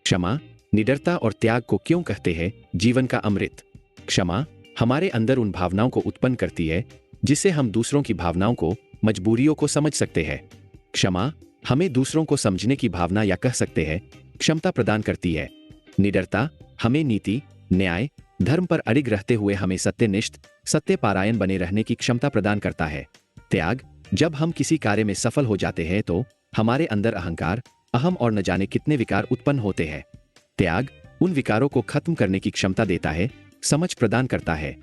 क्षमा, निडरता और त्याग को क्यों कहते हैं जीवन का अमृत? क्षमा हमारे अंदर उन भावनाओं को उत्पन्न करती है जिससे हम दूसरों की भावनाओं को, मजबूरियों को समझ सकते हैं। क्षमा हमें दूसरों को समझने की भावना या कह सकते हैं क्षमता प्रदान करती है। निडरता हमें नीति, न्याय, धर्म पर अडिग रहते हुए हमें सत्यनिष्ठ, सत्यपारायण बने रहने की क्षमता प्रदान करता है। त्याग जब हम किसी कार्य में सफल हो जाते हैं तो हमारे अंदर अहंकार, अहम और न जाने कितने विकार उत्पन्न होते हैं। त्याग उन विकारों को खत्म करने की क्षमता देता है, समझ प्रदान करता है।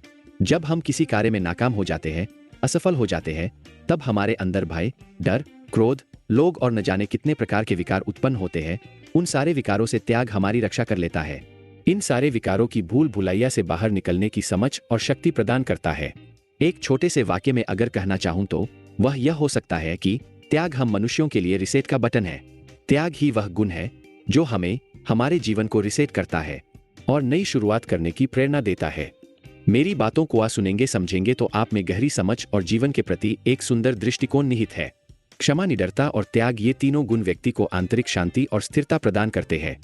जब हम किसी कार्य में नाकाम हो जाते हैं, असफल हो जाते हैं, तब हमारे अंदर भय, डर, क्रोध, लोभ और न जाने कितने प्रकार के विकार उत्पन्न होते हैं। उन सारे विकारों से त्याग हमारी रक्षा कर लेता है। इन सारे विकारों की भूल भुलैया से बाहर निकलने की समझ और शक्ति प्रदान करता है। एक छोटे से वाक्य में अगर कहना चाहूं तो वह यह हो सकता है कि त्याग हम मनुष्यों के लिए रिसेट का बटन है। त्याग ही वह गुण है जो हमें, हमारे जीवन को रिसेट करता है और नई शुरुआत करने की प्रेरणा देता है। मेरी बातों को सुनेंगे, समझेंगे तो आप में गहरी समझ और जीवन के प्रति एक सुंदर दृष्टिकोण निहित है। क्षमा, निडरता और त्याग ये तीनों गुण व्यक्ति को आंतरिक शांति और स्थिरता प्रदान करते हैं।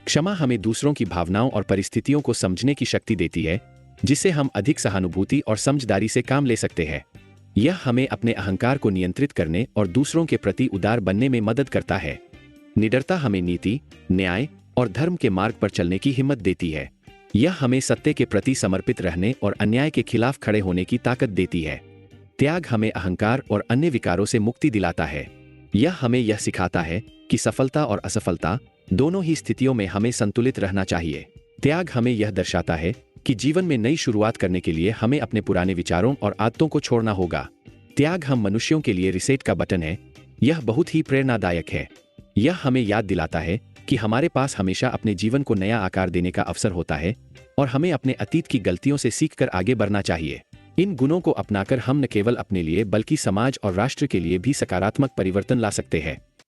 क्षमा हमें दूसरों की भावनाओं और परिस्थितियों को समझने की शक्ति देती है, जिससे हम अधिक सहानुभूति और समझदारी से काम ले सकते हैं। यह हमें अपने अहंकार को नियंत्रित करने और दूसरों के प्रति उदार बनने में मदद करता है। निडरता हमें नीति, न्याय और धर्म के मार्ग पर चलने की हिम्मत देती है। यह हमें सत्य के प्रति समर्पित रहने और अन्याय के खिलाफ खड़े होने की ताकत देती है। त्याग हमें अहंकार और अन्य विकारों से मुक्ति दिलाता है। यह हमें यह सिखाता है कि सफलता और असफलता दोनों ही स्थितियों में हमें संतुलित रहना चाहिए। त्याग हमें यह दर्शाता है कि जीवन में नई शुरुआत करने के लिए हमें अपने पुराने विचारों और आदतों को छोड़ना होगा। त्याग हम मनुष्यों के लिए रिसेट का बटन है। यह बहुत ही प्रेरणादायक है। यह हमें याद दिलाता है कि हमारे पास हमेशा अपने जीवन को नया आकार देने का अवसर होता है और हमें अपने अतीत की गलतियों से सीखकर आगे बढ़ना चाहिए। इन गुणों को अपनाकर हम न केवल अपने लिए बल्कि समाज और राष्ट्र के लिए भी सकारात्मक परिवर्तन ला सकते हैं।